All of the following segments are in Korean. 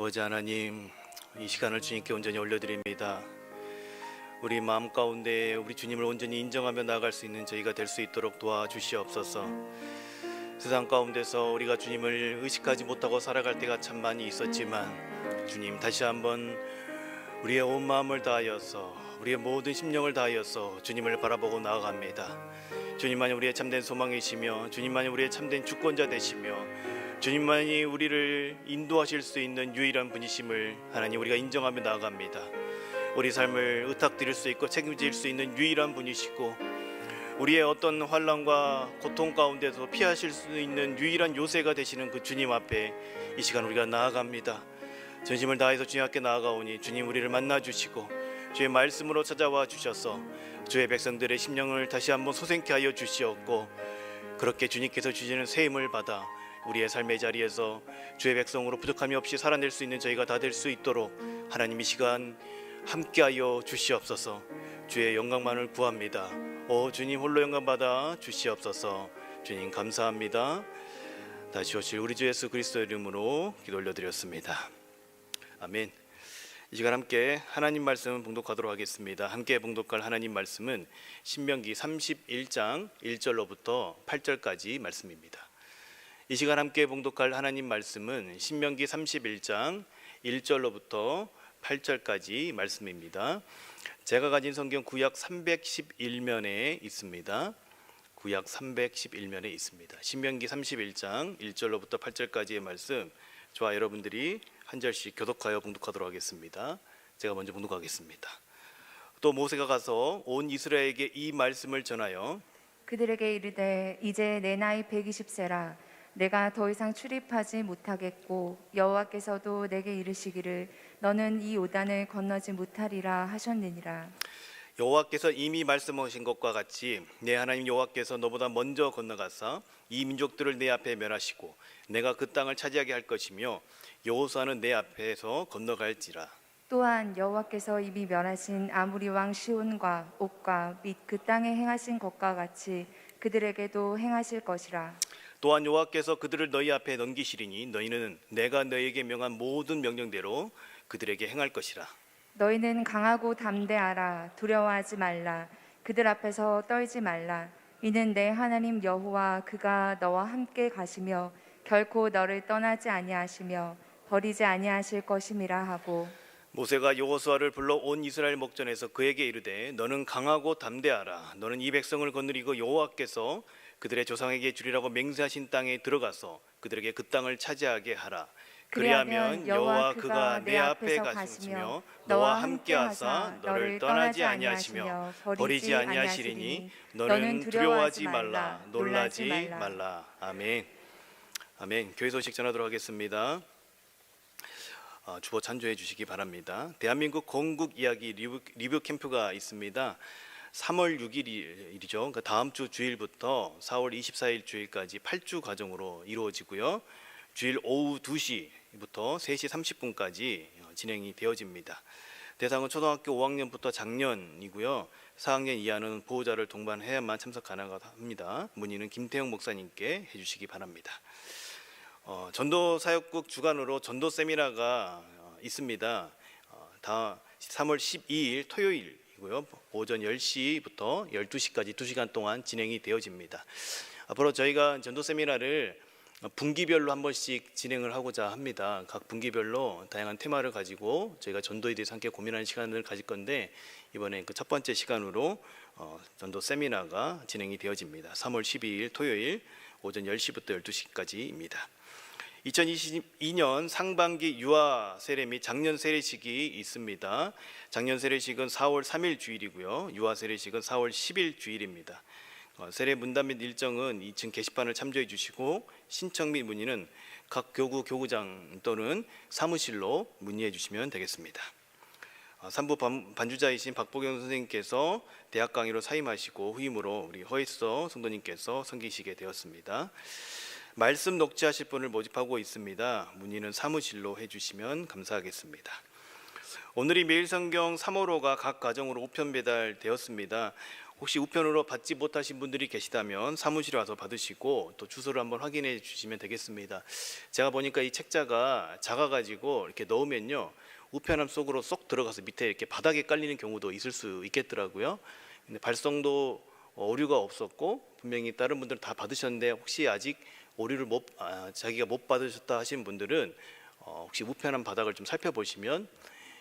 아버지 하나님, 이 시간을 주님께 온전히 올려드립니다. 우리 마음 가운데 우리 주님을 온전히 인정하며 나아갈 수 있는 저희가 될 수 있도록 도와주시옵소서. 세상 가운데서 우리가 주님을 의식하지 못하고 살아갈 때가 참 많이 있었지만, 주님 다시 한번 우리의 온 마음을 다하여서, 우리의 모든 심령을 다하여서 주님을 바라보고 나아갑니다. 주님만이 우리의 참된 소망이시며, 주님만이 우리의 참된 주권자 되시며, 주님만이 우리를 인도하실 수 있는 유일한 분이심을 하나님 우리가 인정하며 나아갑니다. 우리 삶을 의탁드릴 수 있고 책임질 수 있는 유일한 분이시고, 우리의 어떤 환난과 고통 가운데서 피하실 수 있는 유일한 요새가 되시는 그 주님 앞에 이 시간 우리가 나아갑니다. 전심을 다해서 주님 앞에 나아가오니 주님 우리를 만나주시고 주의 말씀으로 찾아와 주셔서 주의 백성들의 심령을 다시 한번 소생케 하여 주시옵고, 그렇게 주님께서 주시는 새 힘을 받아 우리의 삶의 자리에서 주의 백성으로 부족함이 없이 살아낼 수 있는 저희가 다 될 수 있도록 하나님 이 시간 함께하여 주시옵소서. 주의 영광만을 구합니다. 오 주님 홀로 영광 받아 주시옵소서. 주님 감사합니다. 다시 오실 우리 주 예수 그리스도의 이름으로 기도 올려드렸습니다. 아멘. 이 시간 함께 하나님 말씀 봉독하도록 하겠습니다. 함께 봉독할 하나님 말씀은 신명기 31장 1절로부터 8절까지 말씀입니다. 이 시간 함께 봉독할 하나님 말씀은 신명기 31장 1절로부터 8절까지 말씀입니다. 제가 가진 성경 구약 311면에 있습니다. 구약 311면에 있습니다. 신명기 31장 1절로부터 8절까지의 말씀, 저와 여러분들이 한 절씩 교독하여 봉독하도록 하겠습니다. 제가 먼저 봉독하겠습니다. 또 모세가 가서 온 이스라엘에게 이 말씀을 전하여 그들에게 이르되 이제 내 나이 120세라 내가 더 이상 출입하지 못하겠고 여호와께서도 내게 이르시기를 너는 이 요단을 건너지 못하리라 하셨느니라. 여호와께서 이미 말씀하신 것과 같이 내 하나님 여호와께서 너보다 먼저 건너가사 이 민족들을 내 앞에 멸하시고 내가 그 땅을 차지하게 할 것이며 여호수아는 내 앞에서 건너갈지라. 또한 여호와께서 이미 멸하신 아무리 왕 시온과 옥과 및 그 땅에 행하신 것과 같이 그들에게도 행하실 것이라. 또한 여호와께서 그들을 너희 앞에 넘기시리니 너희는 내가 너희에게 명한 모든 명령대로 그들에게 행할 것이라. 너희는 강하고 담대하라. 두려워하지 말라. 그들 앞에서 떨지 말라. 이는 내 하나님 여호와 그가 너와 함께 가시며 결코 너를 떠나지 아니하시며 버리지 아니하실 것임이라 하고, 모세가 여호수아를 불러 온 이스라엘 목전에서 그에게 이르되 너는 강하고 담대하라. 너는 이 백성을 거느리고 여호와께서 그들의 조상에게 주리라고 맹세하신 땅에 들어가서 그들에게 그 땅을 차지하게 하라. 그리하면 여호와 그가 내 앞에 가시며 너와 함께 하사 너를 떠나지 아니하시며 버리지 아니하시리니 너는 두려워하지 말라, 놀라지 말라. 아멘. 아멘. 교회 소식 전하도록 하겠습니다. 주보 찬조해 주시기 바랍니다. 대한민국 건국 이야기 리뷰 캠프가 있습니다. 3월 6일이죠. 그러니까 다음 주 주일부터 4월 24일 주일까지 8주 과정으로 이루어지고요. 주일 오후 2시부터 3시 30분까지 진행이 되어집니다. 대상은 초등학교 5학년부터 작년이고요. 4학년 이하는 보호자를 동반해야만 참석 가능합니다. 문의는 김태형 목사님께 해주시기 바랍니다. 전도사역국 주관으로 전도 세미나가 있습니다. 3월 12일 토요일이고요. 오전 10시부터 12시까지 2시간 동안 진행이 되어집니다. 앞으로 저희가 전도 세미나를 분기별로 한 번씩 진행을 하고자 합니다. 각 분기별로 다양한 테마를 가지고 저희가 전도에 대해서 함께 고민하는 시간을 가질 건데, 이번에 그 첫 번째 시간으로 전도 세미나가 진행이 되어집니다. 3월 12일 토요일 오전 10시부터 12시까지입니다. 2022년 상반기 유아 세례 및 작년 세례식이 있습니다. 작년 세례식은 4월 3일 주일이고요. 유아 세례식은 4월 10일 주일입니다. 세례 문답 및 일정은 2층 게시판을 참조해 주시고 신청 및 문의는 각 교구 교구장 또는 사무실로 문의해 주시면 되겠습니다. 3부 반주자이신 박보경 선생님께서 대학 강의로 사임하시고 후임으로 우리 허이서 성도님께서 섬기시게 되었습니다. 말씀 녹취하실 분을 모집하고 있습니다. 문의는 사무실로 해주시면 감사하겠습니다. 오늘이 매일성경 3호로가 각 가정으로 우편 배달되었습니다. 혹시 우편으로 받지 못하신 분들이 계시다면 사무실에 와서 받으시고 또 주소를 한번 확인해 주시면 되겠습니다. 제가 보니까 이 책자가 작아가지고 이렇게 넣으면요 우편함 속으로 쏙 들어가서 밑에 이렇게 바닥에 깔리는 경우도 있을 수 있겠더라고요. 근데 발송도 오류가 없었고 분명히 다른 분들은 다 받으셨는데 혹시 아직 오류를 자기가 못 받으셨다 하시는 분들은 혹시 우편함 바닥을 좀 살펴보시면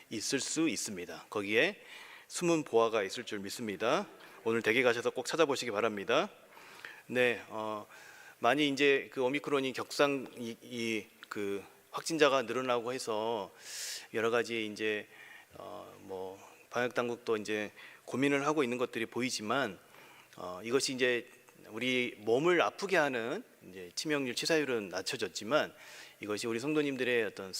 있을 수 있습니다. 거기에 숨은 보화가 있을 줄 믿습니다. 오늘 댁에 가셔서 꼭 찾아보시기 바랍니다. 네, 많이 이제 그 오미크론이 그 확진자가 늘어나고 해서 여러 가지 이제 뭐 방역 당국도 이제 고민을 하고 있는 것들이 보이지만 이것이 이제 우리 몸을 아프게 하는 이제 치명률, 치사율은 낮춰졌지만 이것이 우리 성도님들의 어떤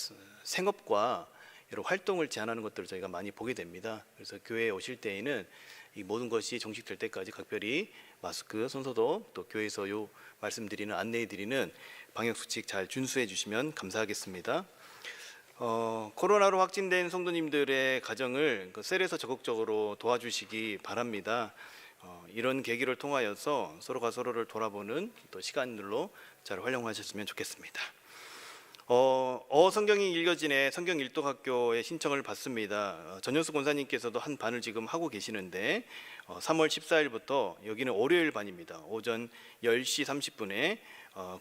생업과 여러 활동을 제한하는 것들을 저희가 많이 보게 됩니다. 그래서 교회에 오실 때에는 이 모든 것이 종식될 때까지 각별히 마스크, 손소독, 또 교회에서 요 말씀드리는 안내해드리는 방역 수칙 잘 준수해 주시면 감사하겠습니다. 코로나로 확진된 성도님들의 가정을 그 셀에서 적극적으로 도와주시기 바랍니다. 이런 계기를 통하여서 서로가 서로를 돌아보는 또 시간들로 잘 활용하셨으면 좋겠습니다. 성경이 읽어진의 성경 일독학교에 신청을 받습니다. 전현수 권사님께서도 한 반을 지금 하고 계시는데 3월 14일부터 여기는 월요일 반입니다. 오전 10시 30분에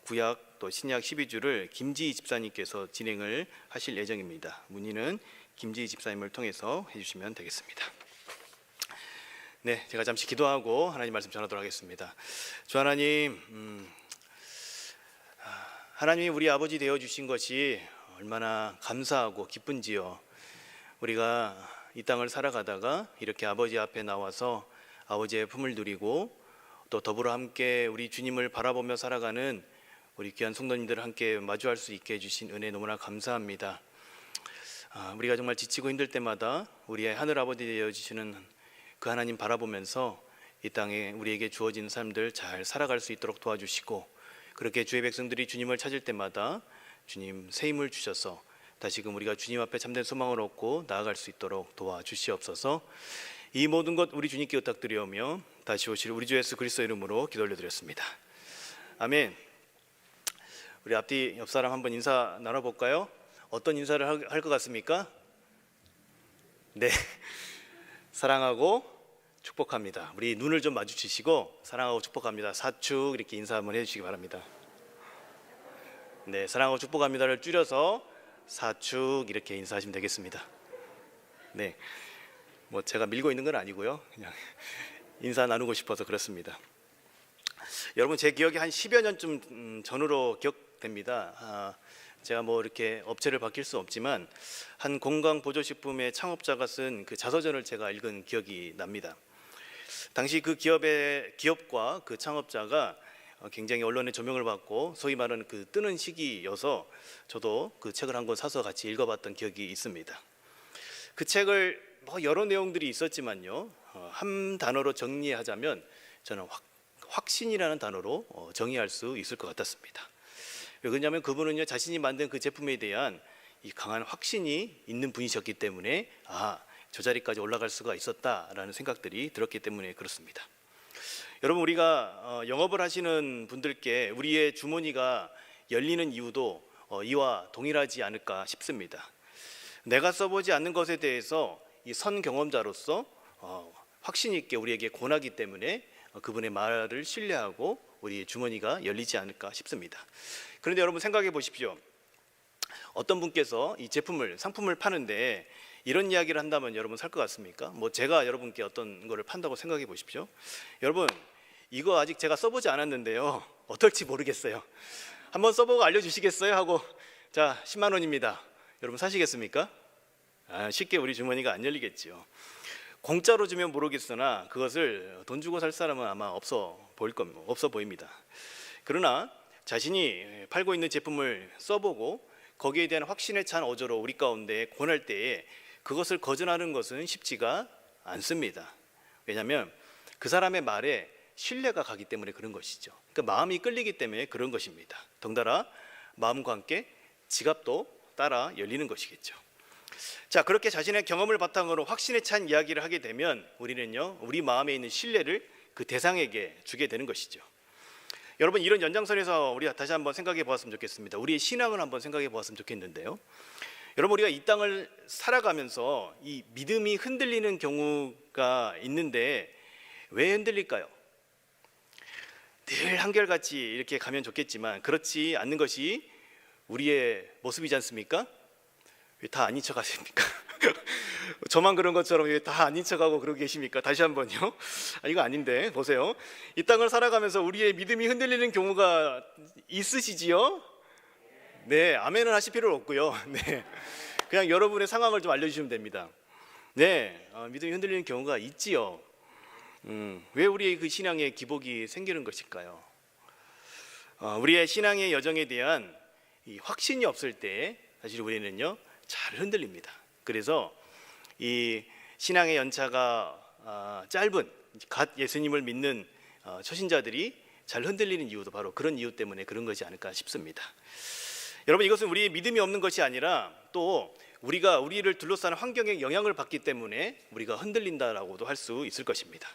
구약 또 신약 12주를 김지희 집사님께서 진행을 하실 예정입니다. 문의는 김지희 집사님을 통해서 해주시면 되겠습니다. 네, 제가 잠시 기도하고 하나님 말씀 전하도록 하겠습니다. 주 하나님, 하나님이 우리 아버지 되어 주신 것이 얼마나 감사하고 기쁜지요. 우리가 이 땅을 살아가다가 이렇게 아버지 앞에 나와서 아버지의 품을 누리고 또 더불어 함께 우리 주님을 바라보며 살아가는 우리 귀한 성도님들을 함께 마주할 수 있게 해주신 은혜 너무나 감사합니다. 우리가 정말 지치고 힘들 때마다 우리의 하늘 아버지 되어 주시는 그 하나님 바라보면서 이 땅에 우리에게 주어진 삶들 잘 살아갈 수 있도록 도와주시고, 그렇게 주의 백성들이 주님을 찾을 때마다 주님 새 힘을 주셔서 다시금 우리가 주님 앞에 참된 소망을 얻고 나아갈 수 있도록 도와주시옵소서. 이 모든 것 우리 주님께 부탁드리오며 다시 오실 우리 주 예수 그리스도 이름으로 기도 올려드렸습니다. 아멘. 우리 앞뒤 옆 사람 한번 인사 나눠볼까요? 어떤 인사를 할 것 같습니까? 네, 사랑하고 축복합니다. 우리 눈을 좀 마주치시고 사랑하고 축복합니다. 사축 이렇게 인사 한번 해주시기 바랍니다. 네, 사랑하고 축복합니다를 줄여서 사축 이렇게 인사하시면 되겠습니다. 네, 뭐 제가 밀고 있는 건 아니고요, 그냥 인사 나누고 싶어서 그렇습니다. 여러분, 제 기억이 한 10여 년쯤 전으로 기억됩니다. 제가 뭐 이렇게 업체를 바뀔 수 없지만 한 건강보조식품의 창업자가 쓴 그 자서전을 제가 읽은 기억이 납니다. 당시 그 기업과 그 창업자가 굉장히 언론의 조명을 받고 소위 말하는 그 뜨는 시기여서 저도 그 책을 한 권 사서 같이 읽어봤던 기억이 있습니다. 그 책을 뭐 여러 내용들이 있었지만요, 한 단어로 정리하자면 저는 확신이라는 단어로 정의할 수 있을 것 같았습니다. 왜냐하면 그분은요, 자신이 만든 그 제품에 대한 이 강한 확신이 있는 분이셨기 때문에 저 자리까지 올라갈 수가 있었다라는 생각들이 들었기 때문에 그렇습니다. 여러분, 우리가 영업을 하시는 분들께 우리의 주머니가 열리는 이유도 이와 동일하지 않을까 싶습니다. 내가 써보지 않는 것에 대해서 이 선 경험자로서 확신 있게 우리에게 권하기 때문에 그분의 말을 신뢰하고 우리의 주머니가 열리지 않을까 싶습니다. 그런데 여러분, 생각해 보십시오. 어떤 분께서 이 상품을 파는데 이런 이야기를 한다면 여러분 살 것 같습니까? 뭐 제가 여러분께 어떤 거를 판다고 생각해 보십시오. 여러분, 이거 아직 제가 써보지 않았는데요, 어떨지 모르겠어요. 한번 써보고 알려주시겠어요? 하고 자, 10만 원입니다. 여러분 사시겠습니까? 쉽게 우리 주머니가 안 열리겠죠. 공짜로 주면 모르겠으나 그것을 돈 주고 살 사람은 아마 없어 보입니다. 그러나 자신이 팔고 있는 제품을 써보고 거기에 대한 확신에 찬 어조로 우리 가운데 권할 때에 그것을 거절하는 것은 쉽지가 않습니다. 왜냐하면 그 사람의 말에 신뢰가 가기 때문에 그런 것이죠. 그러니까 마음이 끌리기 때문에 그런 것입니다. 덩달아 마음과 함께 지갑도 따라 열리는 것이겠죠. 자, 그렇게 자신의 경험을 바탕으로 확신에 찬 이야기를 하게 되면 우리는요, 우리 마음에 있는 신뢰를 그 대상에게 주게 되는 것이죠. 여러분, 이런 연장선에서 우리가 다시 한번 생각해 보았으면 좋겠습니다. 우리의 신앙을 한번 생각해 보았으면 좋겠는데요. 여러분, 우리가 이 땅을 살아가면서 이 믿음이 흔들리는 경우가 있는데 왜 흔들릴까요? 늘 한결같이 이렇게 가면 좋겠지만 그렇지 않는 것이 우리의 모습이지 않습니까? 왜 다 아닌 척 하십니까? 저만 그런 것처럼 왜 다 아닌 척하고 그러고 계십니까? 다시 한번요. 이거 아닌데 보세요. 이 땅을 살아가면서 우리의 믿음이 흔들리는 경우가 있으시지요? 네, 아멘은 하실 필요 없고요. 네, 그냥 여러분의 상황을 좀 알려주시면 됩니다. 네, 믿음이 흔들리는 경우가 있지요. 왜 우리의 그 신앙에 기복이 생기는 것일까요? 우리의 신앙의 여정에 대한 이 확신이 없을 때 사실 우리는요 잘 흔들립니다. 그래서 이 신앙의 연차가 짧은 갓 예수님을 믿는 초신자들이 잘 흔들리는 이유도 바로 그런 이유 때문에 그런 것이 아닐까 싶습니다. 여러분, 이것은 우리의 믿음이 없는 것이 아니라 또 우리가 우리를 둘러싸는 환경에 영향을 받기 때문에 우리가 흔들린다라고도 할 수 있을 것입니다.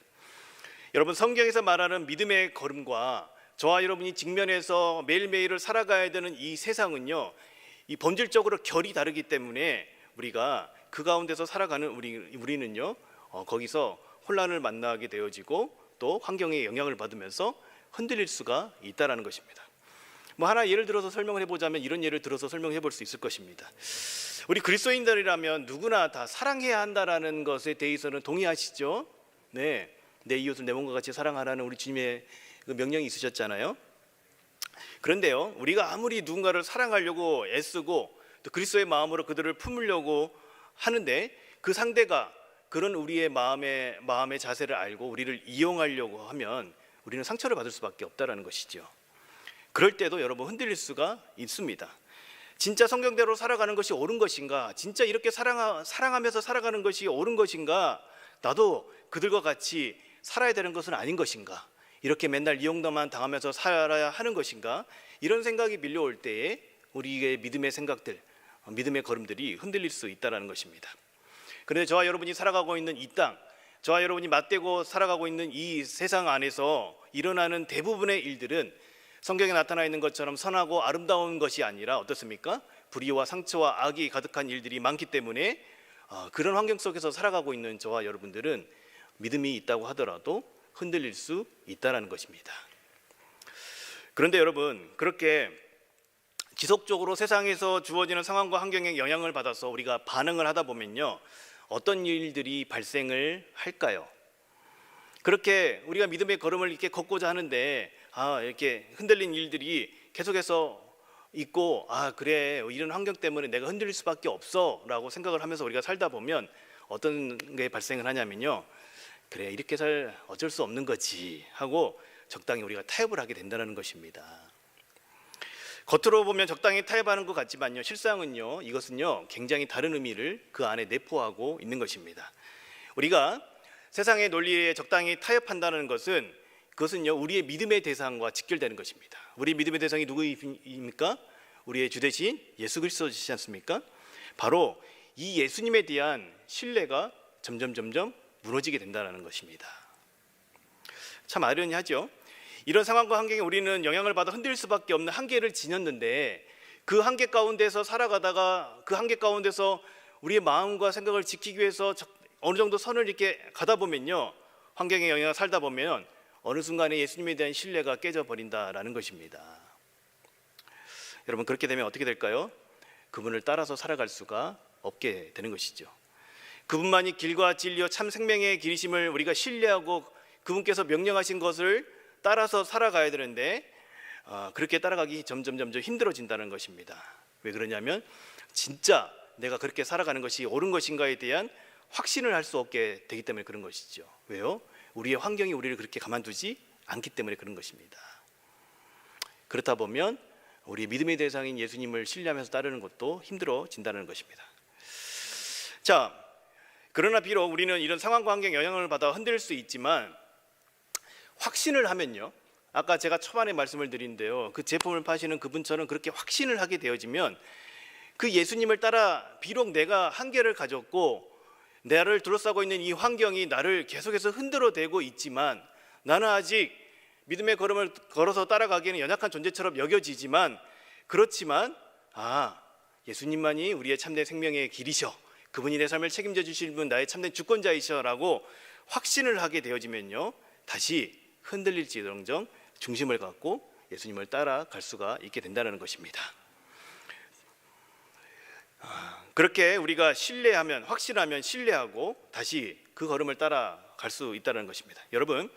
여러분, 성경에서 말하는 믿음의 걸음과 저와 여러분이 직면해서 매일매일을 살아가야 되는 이 세상은요, 이 본질적으로 결이 다르기 때문에 우리가 그 가운데서 살아가는 우리는요 거기서 혼란을 만나게 되어지고 또 환경에 영향을 받으면서 흔들릴 수가 있다라는 것입니다. 뭐 하나 예를 들어서 설명을 해보자면 이런 예를 들어서 설명해 볼 수 있을 것입니다. 우리 그리스도인들이라면 누구나 다 사랑해야 한다라는 것에 대해서는 동의하시죠? 네, 내 이웃을 내 몸과 같이 사랑하라는 우리 주님의 그 명령이 있으셨잖아요. 그런데요, 우리가 아무리 누군가를 사랑하려고 애쓰고 또 그리스도의 마음으로 그들을 품으려고 하는데 그 상대가 그런 우리의 마음의 자세를 알고 우리를 이용하려고 하면 우리는 상처를 받을 수밖에 없다라는 것이죠. 그럴 때도 여러분 흔들릴 수가 있습니다. 진짜 성경대로 살아가는 것이 옳은 것인가? 진짜 이렇게 사랑하면서 살아가는 것이 옳은 것인가? 나도 그들과 같이 살아야 되는 것은 아닌 것인가? 이렇게 맨날 이용만 당하면서 살아야 하는 것인가? 이런 생각이 밀려올 때에 우리의 믿음의 생각들, 믿음의 걸음들이 흔들릴 수 있다는 것입니다. 그런데 저와 여러분이 살아가고 있는 이 땅, 저와 여러분이 맞대고 살아가고 있는 이 세상 안에서 일어나는 대부분의 일들은 성경에 나타나 있는 것처럼 선하고 아름다운 것이 아니라 어떻습니까? 불의와 상처와 악이 가득한 일들이 많기 때문에 그런 환경 속에서 살아가고 있는 저와 여러분들은 믿음이 있다고 하더라도 흔들릴 수 있다는 것입니다. 그런데 여러분, 그렇게 지속적으로 세상에서 주어지는 상황과 환경에 영향을 받아서 우리가 반응을 하다 보면요, 어떤 일들이 발생을 할까요? 그렇게 우리가 믿음의 걸음을 이렇게 걷고자 하는데 이렇게 흔들린 일들이 계속해서 있고 그래, 이런 환경 때문에 내가 흔들릴 수밖에 없어 라고 생각을 하면서 우리가 살다 보면 어떤 게 발생을 하냐면요, 그래, 이렇게 살 어쩔 수 없는 거지 하고 적당히 우리가 타협을 하게 된다는 것입니다. 겉으로 보면 적당히 타협하는 것 같지만요, 실상은요, 이것은요 굉장히 다른 의미를 그 안에 내포하고 있는 것입니다. 우리가 세상의 논리에 적당히 타협한다는 것은 그것은요 우리의 믿음의 대상과 직결되는 것입니다. 우리 믿음의 대상이 누구입니까? 우리의 주 되신 예수 그리스도시지 않습니까? 바로 이 예수님에 대한 신뢰가 점점 무너지게 된다는 것입니다. 참 아이러니하죠. 이런 상황과 환경에 우리는 영향을 받아 흔들릴 수밖에 없는 한계를 지녔는데 그 한계 가운데서 살아가다가 그 한계 가운데서 우리의 마음과 생각을 지키기 위해서 어느 정도 선을 이렇게 가다 보면요, 환경의 영향을 살다 보면 어느 순간에 예수님에 대한 신뢰가 깨져버린다라는 것입니다. 여러분, 그렇게 되면 어떻게 될까요? 그분을 따라서 살아갈 수가 없게 되는 것이죠. 그분만이 길과 진리와 참 생명의 길이심을 우리가 신뢰하고 그분께서 명령하신 것을 따라서 살아가야 되는데 그렇게 따라가기 점점 힘들어진다는 것입니다. 왜 그러냐면 진짜 내가 그렇게 살아가는 것이 옳은 것인가에 대한 확신을 할 수 없게 되기 때문에 그런 것이죠. 왜요? 우리의 환경이 우리를 그렇게 가만두지 않기 때문에 그런 것입니다. 그렇다 보면 우리 믿음의 대상인 예수님을 신뢰하면서 따르는 것도 힘들어진다는 것입니다. 자, 그러나 비록 우리는 이런 상황과 환경에 영향을 받아 흔들릴 수 있지만 확신을 하면요, 아까 제가 초반에 말씀을 드린데요, 그 제품을 파시는 그분처럼 그렇게 확신을 하게 되어지면 그 예수님을 따라 비록 내가 한계를 가졌고 나를 둘러싸고 있는 이 환경이 나를 계속해서 흔들어대고 있지만 나는 아직 믿음의 걸음을 걸어서 따라가기에는 연약한 존재처럼 여겨지지만 그렇지만 예수님만이 우리의 참된 생명의 길이셔, 그분이 내 삶을 책임져 주실 분, 나의 참된 주권자이셔라고 확신을 하게 되어지면요, 다시 흔들릴지언정 중심을 갖고 예수님을 따라갈 수가 있게 된다는 것입니다. 그렇게 우리가 신뢰하면, 확신하면 신뢰하고 다시 그 걸음을 따라갈 수 있다는 것입니다. 여러분,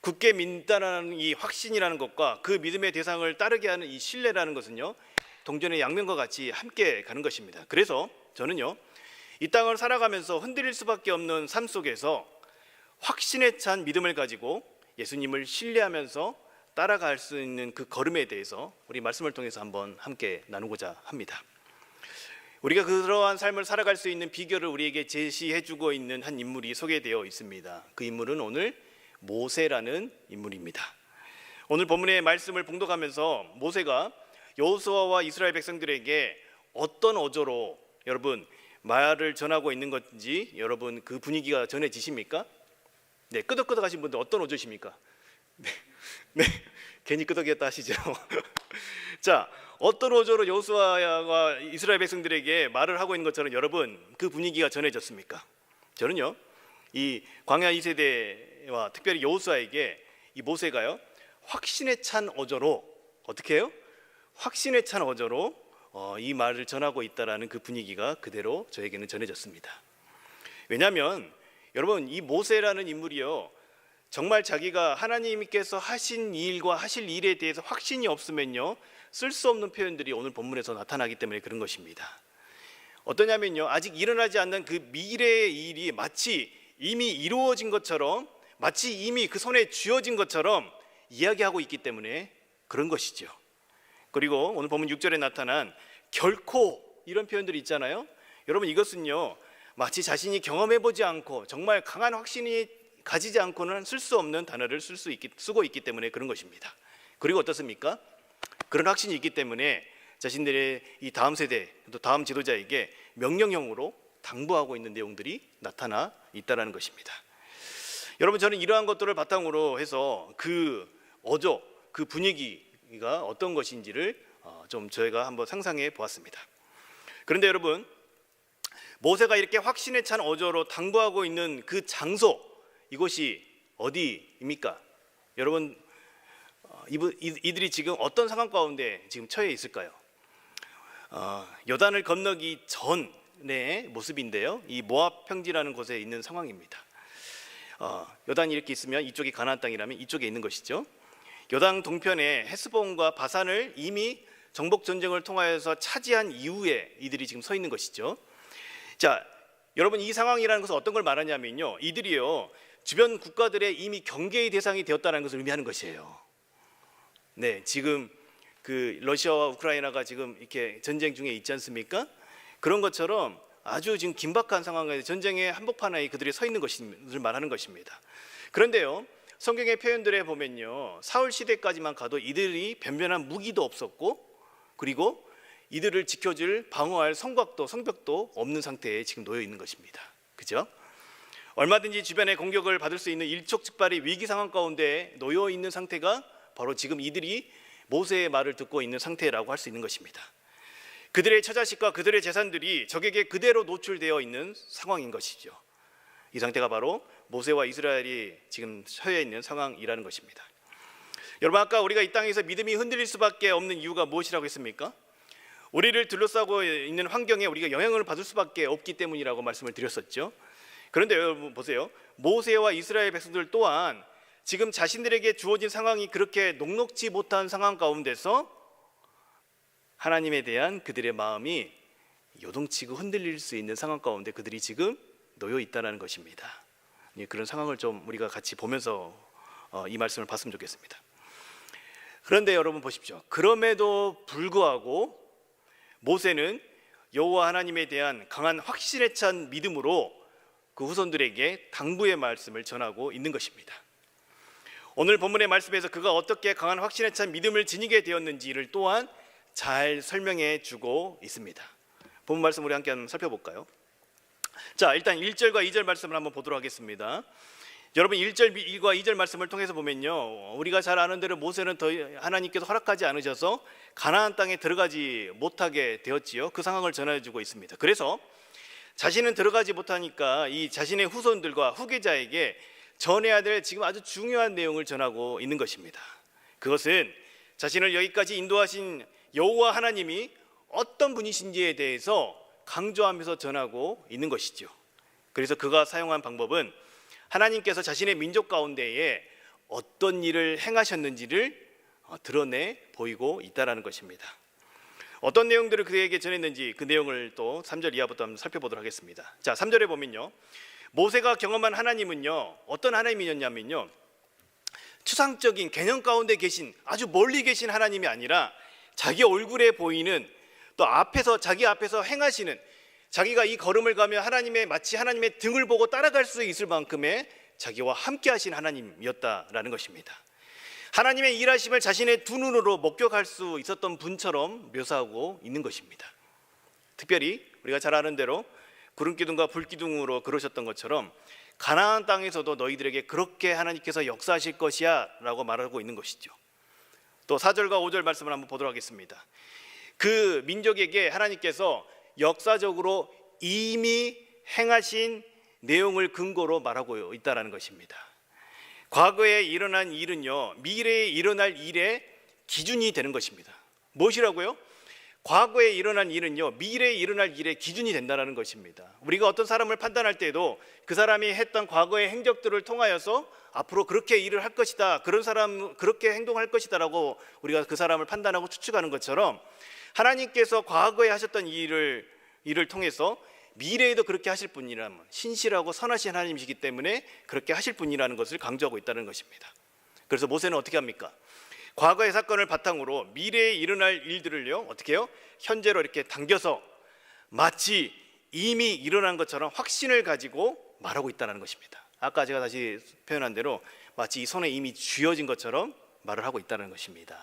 굳게 믿다라는 이 확신이라는 것과 그 믿음의 대상을 따르게 하는 이 신뢰라는 것은요, 동전의 양면과 같이 함께 가는 것입니다. 그래서 저는요, 이 땅을 살아가면서 흔들릴 수밖에 없는 삶 속에서 확신에 찬 믿음을 가지고 예수님을 신뢰하면서 따라갈 수 있는 그 걸음에 대해서 우리 말씀을 통해서 한번 함께 나누고자 합니다. 우리가 그러한 삶을 살아갈 수 있는 비결을 우리에게 제시해주고 있는 한 인물이 소개되어 있습니다. 그 인물은 오늘 모세라는 인물입니다. 오늘 본문의 말씀을 봉독하면서 모세가 여호수아와 이스라엘 백성들에게 어떤 어조로 여러분 말을 전하고 있는 건지 여러분 그 분위기가 전해지십니까? 네, 끄덕끄덕하신 분들 어떤 어조십니까? 네, 괜히 끄덕이었다 하시죠. 자, 어떤 어조로 여호수아와 이스라엘 백성들에게 말을 하고 있는 것처럼 여러분 그 분위기가 전해졌습니까? 저는요, 이 광야 2세대와 특별히 여호수아에게 이 모세가요, 확신에 찬 어조로 어떻게 해요? 확신에 찬 어조로 이 말을 전하고 있다라는 그 분위기가 그대로 저에게는 전해졌습니다. 왜냐하면 여러분, 이 모세라는 인물이요, 정말 자기가 하나님께서 하신 일과 하실 일에 대해서 확신이 없으면요, 쓸 수 없는 표현들이 오늘 본문에서 나타나기 때문에 그런 것입니다. 어떠냐면요, 아직 일어나지 않는 그 미래의 일이 마치 이미 이루어진 것처럼, 마치 이미 그 손에 쥐어진 것처럼 이야기하고 있기 때문에 그런 것이죠. 그리고 오늘 본문 6절에 나타난 결코 이런 표현들이 있잖아요. 여러분, 이것은요, 마치 자신이 경험해보지 않고 정말 강한 확신이 가지지 않고는 쓸 수 없는 단어를 쓰고 있기 때문에 그런 것입니다. 그리고 어떻습니까? 그런 확신이 있기 때문에 자신들의 이 다음 세대, 또 다음 지도자에게 명령형으로 당부하고 있는 내용들이 나타나 있다는 것입니다. 여러분, 저는 이러한 것들을 바탕으로 해서 그 어조, 그 분위기가 어떤 것인지를 좀 저희가 한번 상상해 보았습니다. 그런데 여러분, 모세가 이렇게 확신에 찬 어조로 당부하고 있는 그 장소, 이곳이 어디입니까? 여러분, 이들이 지금 어떤 상황 가운데 지금 처해 있을까요? 요단을 건너기 전의 모습인데요, 이 모압 평지라는 곳에 있는 상황입니다. 요단이 이렇게 있으면 이쪽이 가나안 땅이라면 이쪽에 있는 것이죠. 요단 동편에 헤스본과 바산을 이미 정복 전쟁을 통하여서 차지한 이후에 이들이 지금 서 있는 것이죠. 자, 여러분, 이 상황이라는 것은 어떤 걸 말하냐면요, 이들이요, 주변 국가들의 이미 경계의 대상이 되었다는 것을 의미하는 것이에요. 네, 지금 그 러시아와 우크라이나가 지금 이렇게 전쟁 중에 있지 않습니까? 그런 것처럼 아주 지금 긴박한 상황에서 전쟁의 한복판에 그들이 서 있는 것을 말하는 것입니다. 그런데요, 성경의 표현들에 보면요, 사울 시대까지만 가도 이들이 변변한 무기도 없었고, 그리고 이들을 지켜줄 방어할 성벽도 없는 상태에 지금 놓여 있는 것입니다. 그죠? 얼마든지 주변에 공격을 받을 수 있는 일촉즉발의 위기 상황 가운데 놓여 있는 상태가 바로 지금 이들이 모세의 말을 듣고 있는 상태라고 할 수 있는 것입니다. 그들의 처자식과 그들의 재산들이 적에게 그대로 노출되어 있는 상황인 것이죠. 이 상태가 바로 모세와 이스라엘이 지금 처해 있는 상황이라는 것입니다. 여러분, 아까 우리가 이 땅에서 믿음이 흔들릴 수밖에 없는 이유가 무엇이라고 했습니까? 우리를 둘러싸고 있는 환경에 우리가 영향을 받을 수밖에 없기 때문이라고 말씀을 드렸었죠. 그런데 여러분 보세요, 모세와 이스라엘 백성들 또한 지금 자신들에게 주어진 상황이 그렇게 녹록지 못한 상황 가운데서 하나님에 대한 그들의 마음이 요동치고 흔들릴 수 있는 상황 가운데 그들이 지금 놓여 있다는 것입니다. 그런 상황을 좀 우리가 같이 보면서 이 말씀을 봤으면 좋겠습니다. 그런데 여러분 보십시오. 그럼에도 불구하고 모세는 여호와 하나님에 대한 강한 확신에 찬 믿음으로 그 후손들에게 당부의 말씀을 전하고 있는 것입니다. 오늘 본문의 말씀에서 그가 어떻게 강한 확신에 찬 믿음을 지니게 되었는지를 또한 잘 설명해 주고 있습니다. 본 말씀 우리 함께 한번 살펴볼까요? 자, 일단 1절과 2절 말씀을 한번 보도록 하겠습니다. 여러분 1절과 2절 말씀을 통해서 보면요, 우리가 잘 아는 대로 모세는 더 하나님께서 허락하지 않으셔서 가나안 땅에 들어가지 못하게 되었지요. 그 상황을 전해주고 있습니다. 그래서 자신은 들어가지 못하니까 이 자신의 후손들과 후계자에게 전해야 될 지금 아주 중요한 내용을 전하고 있는 것입니다. 그것은 자신을 여기까지 인도하신 여호와 하나님이 어떤 분이신지에 대해서 강조하면서 전하고 있는 것이죠. 그래서 그가 사용한 방법은 하나님께서 자신의 민족 가운데에 어떤 일을 행하셨는지를 드러내 보이고 있다는 것입니다. 어떤 내용들을 그에게 전했는지 그 내용을 또 3절 이하부터 한번 살펴보도록 하겠습니다. 자, 3절에 보면요, 모세가 경험한 하나님은요, 어떤 하나님이었냐면요, 추상적인 개념 가운데 계신 아주 멀리 계신 하나님이 아니라 자기 얼굴에 보이는, 또 앞에서 자기 앞에서 행하시는, 자기가 이 걸음을 가며 마치 하나님의 등을 보고 따라갈 수 있을 만큼의 자기와 함께 하신 하나님이었다라는 것입니다. 하나님의 일하심을 자신의 두 눈으로 목격할 수 있었던 분처럼 묘사하고 있는 것입니다. 특별히 우리가 잘 아는 대로 구름기둥과 불기둥으로 그러셨던 것처럼 가나안 땅에서도 너희들에게 그렇게 하나님께서 역사하실 것이야 라고 말하고 있는 것이죠. 또 4절과 5절 말씀을 한번 보도록 하겠습니다. 그 민족에게 하나님께서 역사적으로 이미 행하신 내용을 근거로 말하고 있다는 것입니다. 과거에 일어난 일은요, 미래에 일어날 일의 기준이 되는 것입니다. 무엇이라고요? 과거에 일어난 일은요, 미래에 일어날 일의 기준이 된다는 것입니다. 우리가 어떤 사람을 판단할 때에도 그 사람이 했던 과거의 행적들을 통하여서 앞으로 그렇게 일을 할 것이다, 그런 사람 그렇게 행동할 것이다라고 우리가 그 사람을 판단하고 추측하는 것처럼, 하나님께서 과거에 하셨던 일을 통해서 미래에도 그렇게 하실 분이라면 신실하고 선하신 하나님이시기 때문에 그렇게 하실 분이라는 것을 강조하고 있다는 것입니다. 그래서 모세는 어떻게 합니까? 과거의 사건을 바탕으로 미래에 일어날 일들을요, 어떻게 해요? 현재로 이렇게 당겨서 마치 이미 일어난 것처럼 확신을 가지고 말하고 있다는 것입니다. 아까 제가 다시 표현한 대로 마치 이 손에 이미 쥐어진 것처럼 말을 하고 있다는 것입니다.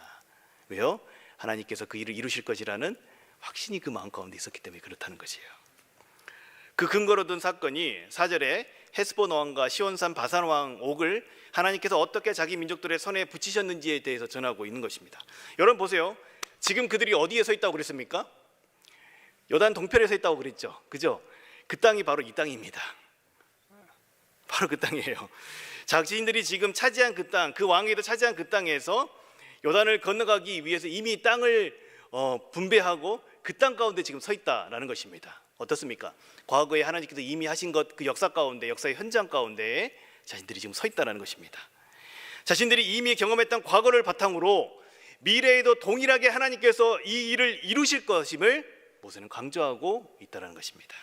왜요? 하나님께서 그 일을 이루실 것이라는 확신이 그 마음 가운데 있었기 때문에 그렇다는 것이에요. 그 근거로 든 사건이 4절에 헤스본 왕과 시온산 바산 왕 옥을 하나님께서 어떻게 자기 민족들의 손에 붙이셨는지에 대해서 전하고 있는 것입니다. 여러분 보세요. 지금 그들이 어디에 서 있다고 그랬습니까? 요단 동편에 서 있다고 그랬죠. 그죠? 그 땅이 바로 이 땅입니다. 바로 그 땅이에요. 자신들이 지금 차지한 그 땅, 그 왕위도 차지한 그 땅에서 요단을 건너가기 위해서 이미 땅을 분배하고 그 땅 가운데 지금 서 있다라는 것입니다. 어떻습니까? 과거에 하나님께서 이미 하신 것, 그 역사 가운데, 역사의 현장 가운데 자신들이 지금 서 있다는 것입니다. 자신들이 이미 경험했던 과거를 바탕으로 미래에도 동일하게 하나님께서 이 일을 이루실 것임을 모세는 강조하고 있다는 것입니다.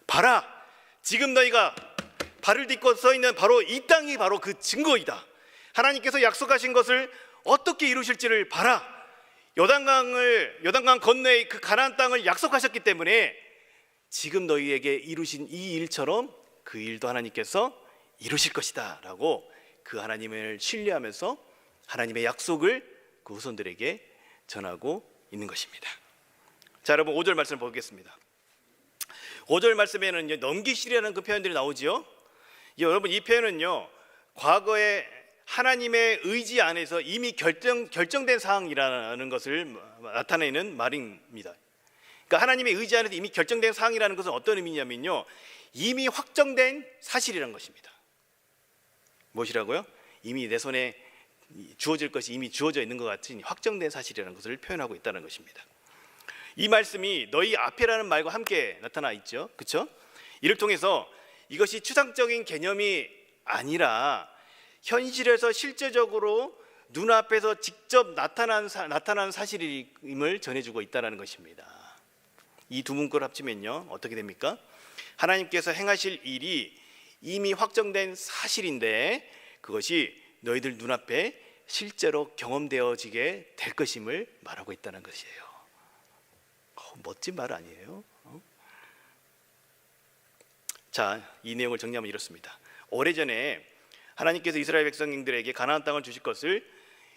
봐라, 지금 너희가 발을 딛고 서 있는 바로 이 땅이 바로 그 증거이다. 하나님께서 약속하신 것을 어떻게 이루실지를 봐라. 요단강 건너의 그 가나안 땅을 약속하셨기 때문에 지금 너희에게 이루신 이 일처럼 그 일도 하나님께서 이루실 것이다 라고 그 하나님을 신뢰하면서 하나님의 약속을 그 후손들에게 전하고 있는 것입니다. 자, 여러분 5절 말씀을 보겠습니다. 5절 말씀에는 넘기시리라는 그 표현들이 나오지요. 여러분 이 표현은요, 과거에 하나님의 의지 안에서 이미 결정된 사항이라는 것을 나타내는 말입니다. 그러니까 하나님의 의지 안에서 이미 결정된 사항이라는 것은 어떤 의미냐면요, 이미 확정된 사실이라는 것입니다. 무엇이라고요? 이미 내 손에 주어질 것이 이미 주어져 있는 것 같은 확정된 사실이라는 것을 표현하고 있다는 것입니다. 이 말씀이 너희 앞에라는 말과 함께 나타나 있죠. 그렇죠? 이를 통해서 이것이 추상적인 개념이 아니라 현실에서 실제적으로 눈앞에서 직접 나타난 사실임을 전해주고 있다는 것입니다. 이 두 문구를 합치면요, 어떻게 됩니까? 하나님께서 행하실 일이 이미 확정된 사실인데 그것이 너희들 눈앞에 실제로 경험되어지게 될 것임을 말하고 있다는 것이에요. 멋진 말 아니에요? 자, 이 내용을 정리하면 이렇습니다. 오래전에 하나님께서 이스라엘 백성들에게 가나안 땅을 주실 것을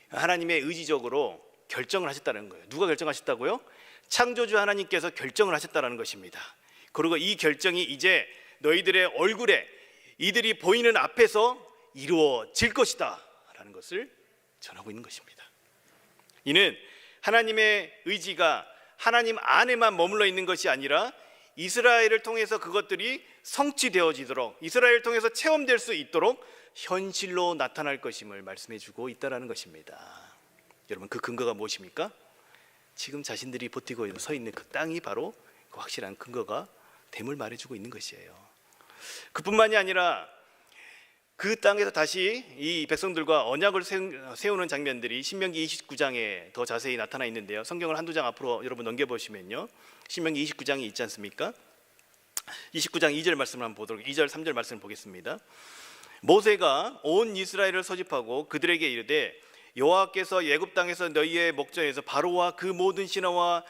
하나님의 의지적으로 결정을 하셨다는 거예요. 누가 결정하셨다고요? 창조주 하나님께서 결정을 하셨다는 것입니다. 그리고 이 결정이 이제 너희들의 얼굴에 이들이 보이는 앞에서 이루어질 것이다 라는 것을 전하고 있는 것입니다. 이는 하나님의 의지가 하나님 안에만 머물러 있는 것이 아니라 이스라엘을 통해서 그것들이 성취되어지도록, 이스라엘을 통해서 체험될 수 있도록 현실로 나타날 것임을 말씀해 주고 있다는 것입니다. 여러분, 그 근거가 무엇입니까? 지금 자신들이 버티고 서 있는 그 땅이 바로 그 확실한 근거가 됨을 말해주고 있는 것이에요. 그뿐만이 아니라 그 땅에서 다시 이 백성들과 언약을 세우는 장면들이 신명기 29장에 더 자세히 나타나 있는데요. 성경을 한두 장 앞으로 여러분 넘겨보시면요, 신명기 29장이 있지 않습니까? 29장 2절 말씀을 한번 보도록, 2절 3절 말씀을 보겠습니다. 모세가 온 이스라엘을 소집하고 그들에게 이르되 여호와께서 애굽 땅에서 너희의 목전에서 바로와 그 모든 신하와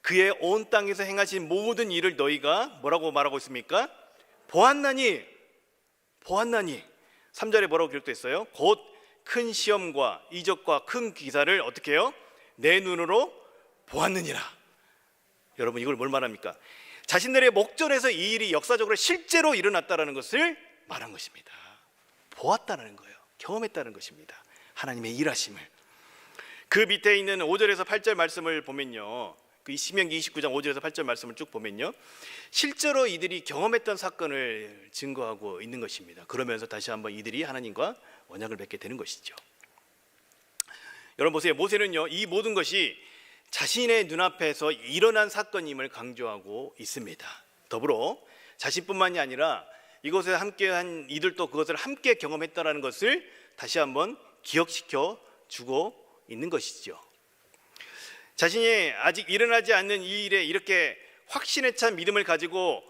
그의 온 땅에서 행하신 모든 일을 너희가 뭐라고 말하고 있습니까? 보았나니 3절에 뭐라고 기록됐어요? 곧 큰 시험과 이적과 큰 기사를 어떻게 해요? 내 눈으로 보았느니라. 여러분, 이걸 뭘 말합니까? 자신들의 목전에서 이 일이 역사적으로 실제로 일어났다는 것을 말한 것입니다. 보았다는 거예요. 경험했다는 것입니다. 하나님의 일하심을. 그 밑에 있는 5절에서 8절 말씀을 보면요, 그 신명기 29장 5절에서 8절 말씀을 쭉 보면요, 실제로 이들이 경험했던 사건을 증거하고 있는 것입니다. 그러면서 다시 한번 이들이 하나님과 언약을 맺게 되는 것이죠. 여러분 보세요. 모세는요, 이 모든 것이 자신의 눈앞에서 일어난 사건임을 강조하고 있습니다. 더불어 자신뿐만이 아니라 이곳에 함께한 이들도 그것을 함께 경험했다는 것을 다시 한번 기억시켜 주고 있는 것이죠. 자신이 아직 일어나지 않는 이 일에 이렇게 확신에 찬 믿음을 가지고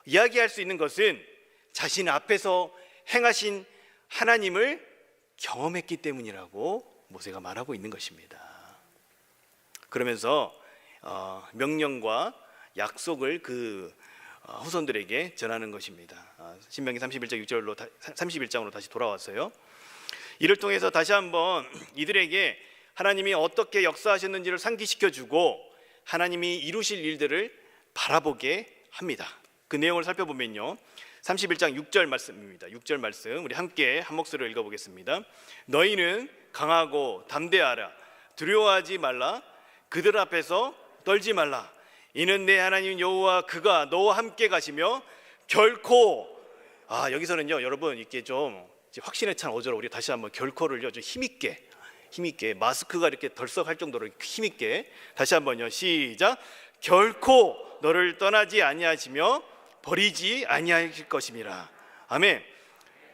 이야기할 수 있는 것은 자신 앞에서 행하신 하나님을 경험했기 때문이라고 모세가 말하고 있는 것입니다. 그러면서 명령과 약속을 그 후손들에게 전하는 것입니다. 신명기 31장 6절로 31장으로 다시 돌아왔어요. 이를 통해서 다시 한번 이들에게 하나님이 어떻게 역사하셨는지를 상기시켜주고 하나님이 이루실 일들을 바라보게 합니다. 그 내용을 살펴보면요, 31장 6절 말씀입니다. 6절 말씀 우리 함께 한 목소리로 읽어보겠습니다. 너희는 강하고 담대하라. 두려워하지 말라. 그들 앞에서 떨지 말라. 이는 내 하나님 여호와 그가 너와 함께 가시며 결코 여기서는요 여러분 이렇게 좀 확신에 찬 어조로 우리 다시 한번 결코를요 좀 힘있게 마스크가 이렇게 덜썩할 정도로 힘있게 다시 한번요 시작. 결코 너를 떠나지 아니하시며 버리지 아니하실 것임이라. 아멘.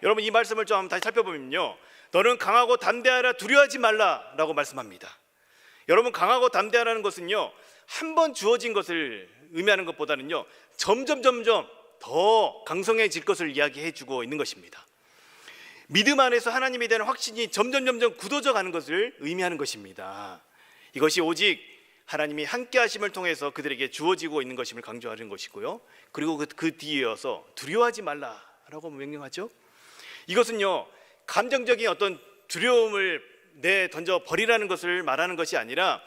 여러분 이 말씀을 좀 한번 다시 살펴보면요, 너는 강하고 담대하라. 두려워하지 말라라고 말씀합니다. 여러분 강하고 담대하라는 것은요 한 번 주어진 것을 의미하는 것보다는요 점점 더 강성해질 것을 이야기해 주고 있는 것입니다. 믿음 안에서 하나님에 대한 확신이 점점 굳어져 가는 것을 의미하는 것입니다. 이것이 오직 하나님이 함께 하심을 통해서 그들에게 주어지고 있는 것임을 강조하는 것이고요, 그리고 그 뒤에 이어서 두려워하지 말라라고 명령하죠. 이것은요 감정적인 어떤 두려움을 던져 버리라는 것을 말하는 것이 아니라,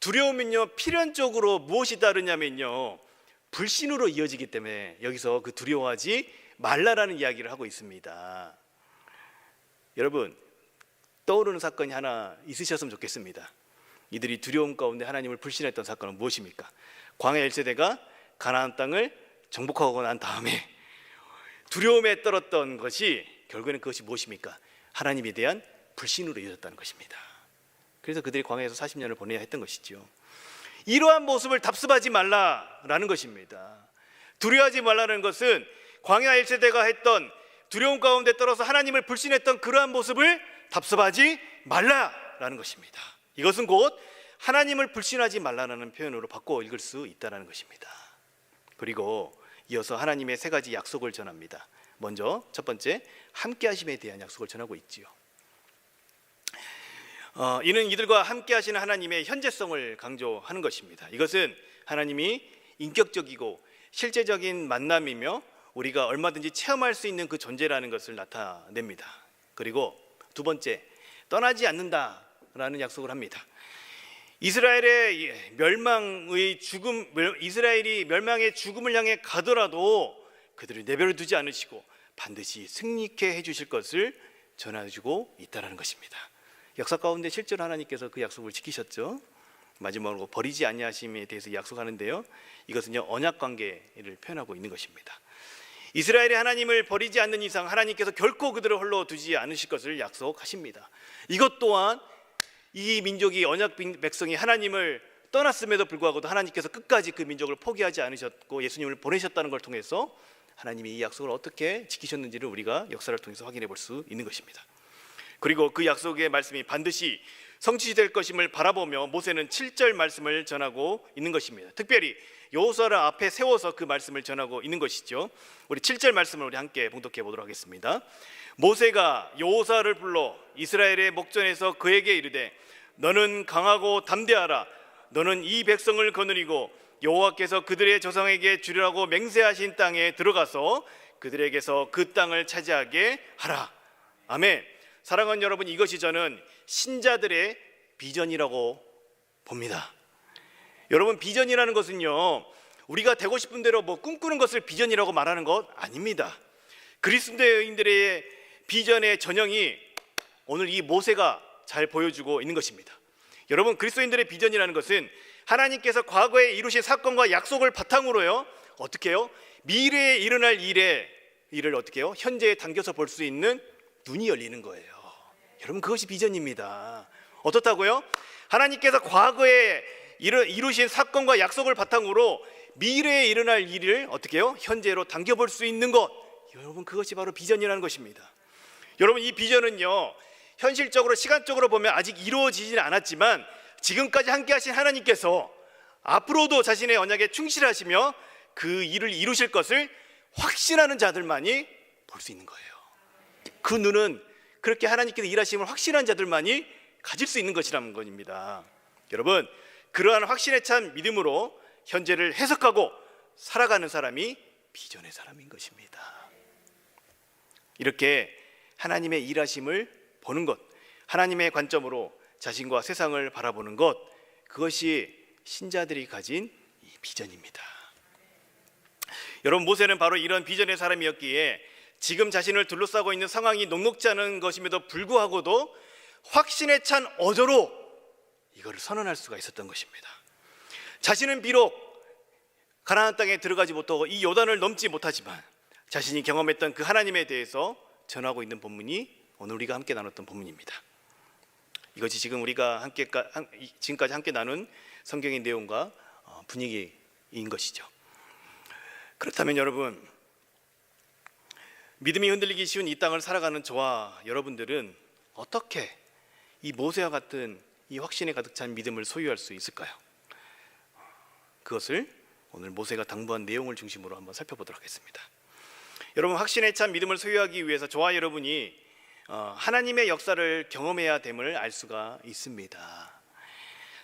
두려움은요 필연적으로 무엇이 다르냐면요 불신으로 이어지기 때문에 여기서 그 두려워하지 말라라는 이야기를 하고 있습니다. 여러분 떠오르는 사건이 하나 있으셨으면 좋겠습니다. 이들이 두려움 가운데 하나님을 불신했던 사건은 무엇입니까? 광야 1세대가 가나안 땅을 정복하고 난 다음에 두려움에 떨었던 것이 결국에는 그것이 무엇입니까? 하나님에 대한 불신으로 이어졌다는 것입니다. 그래서 그들이 광야에서 40년을 보내야 했던 것이죠. 이러한 모습을 답습하지 말라라는 것입니다. 두려워하지 말라는 것은 광야 1세대가 했던 두려움 가운데 떨어서 하나님을 불신했던 그러한 모습을 답습하지 말라라는 것입니다. 이것은 곧 하나님을 불신하지 말라라는 표현으로 바꿔 읽을 수 있다는 것입니다. 그리고 이어서 하나님의 세 가지 약속을 전합니다. 먼저 첫 번째, 함께 하심에 대한 약속을 전하고 있지요. 이는 이들과 함께 하시는 하나님의 현재성을 강조하는 것입니다. 이것은 하나님이 인격적이고 실제적인 만남이며 우리가 얼마든지 체험할 수 있는 그 존재라는 것을 나타냅니다. 그리고 두 번째, 떠나지 않는다라는 약속을 합니다. 이스라엘의 멸망의 죽음, 이스라엘이 멸망의 죽음을 향해 가더라도 그들을 내버려 두지 않으시고 반드시 승리케 해주실 것을 전해주고 있다는 것입니다. 역사 가운데 실제로 하나님께서 그 약속을 지키셨죠. 마지막으로 버리지 아니하심에 대해서 약속하는데요, 이것은요 언약 관계를 표현하고 있는 것입니다. 이스라엘의 하나님을 버리지 않는 이상 하나님께서 결코 그들을 홀로 두지 않으실 것을 약속하십니다. 이것 또한 이 민족이 언약 백성이 하나님을 떠났음에도 불구하고도 하나님께서 끝까지 그 민족을 포기하지 않으셨고 예수님을 보내셨다는 걸 통해서 하나님이 이 약속을 어떻게 지키셨는지를 우리가 역사를 통해서 확인해 볼 수 있는 것입니다. 그리고 그 약속의 말씀이 반드시 성취될 것임을 바라보며 모세는 7절 말씀을 전하고 있는 것입니다. 특별히 여호수아를 앞에 세워서 그 말씀을 전하고 있는 것이죠. 우리 7절 말씀을 우리 함께 봉독해 보도록 하겠습니다. 모세가 여호수아를 불러 이스라엘의 목전에서 그에게 이르되 너는 강하고 담대하라. 너는 이 백성을 거느리고 여호와께서 그들의 조상에게 주리라고 맹세하신 땅에 들어가서 그들에게서 그 땅을 차지하게 하라. 아멘. 사랑하는 여러분, 이것이 저는 신자들의 비전이라고 봅니다. 여러분, 비전이라는 것은요 우리가 되고 싶은 대로 꿈꾸는 것을 비전이라고 말하는 것 아닙니다. 그리스도인들의 비전의 전형이 오늘 이 모세가 잘 보여주고 있는 것입니다. 여러분, 그리스도인들의 비전이라는 것은 하나님께서 과거에 이루신 사건과 약속을 바탕으로요 어떻게 해요? 미래에 일어날 일을 어떻게 해요? 현재에 당겨서 볼 수 있는 눈이 열리는 거예요. 여러분, 그것이 비전입니다. 어떻다고요? 하나님께서 과거에 이루신 사건과 약속을 바탕으로 미래에 일어날 일을 어떻게 해요? 현재로 당겨볼 수 있는 것. 여러분, 그것이 바로 비전이라는 것입니다. 여러분, 이 비전은요 현실적으로 시간적으로 보면 아직 이루어지지는 않았지만 지금까지 함께 하신 하나님께서 앞으로도 자신의 언약에 충실하시며 그 일을 이루실 것을 확신하는 자들만이 볼 수 있는 거예요. 그 눈은 그렇게 하나님께서 일하심을 확신한 자들만이 가질 수 있는 것이라는 것입니다. 여러분, 그러한 확신에 찬 믿음으로 현재를 해석하고 살아가는 사람이 비전의 사람인 것입니다. 이렇게 하나님의 일하심을 보는 것, 하나님의 관점으로 자신과 세상을 바라보는 것, 그것이 신자들이 가진 이 비전입니다. 여러분, 모세는 바로 이런 비전의 사람이었기에 지금 자신을 둘러싸고 있는 상황이 녹록지 않은 것임에도 불구하고도 확신에 찬 어조로 이거를 선언할 수가 있었던 것입니다. 자신은 비록 가나안 땅에 들어가지 못하고 이 요단을 넘지 못하지만 자신이 경험했던 그 하나님에 대해서 전하고 있는 본문이 오늘 우리가 함께 나눴던 본문입니다. 이것이 지금 우리가 지금까지 함께 나눈 성경의 내용과 분위기인 것이죠. 그렇다면 여러분, 믿음이 흔들리기 쉬운 이 땅을 살아가는 저와 여러분들은 어떻게 이 모세와 같은 이 확신에 가득 찬 믿음을 소유할 수 있을까요? 그것을 오늘 모세가 당부한 내용을 중심으로 한번 살펴보도록 하겠습니다. 여러분, 확신에 찬 믿음을 소유하기 위해서 저와 여러분이 하나님의 역사를 경험해야 됨을 알 수가 있습니다.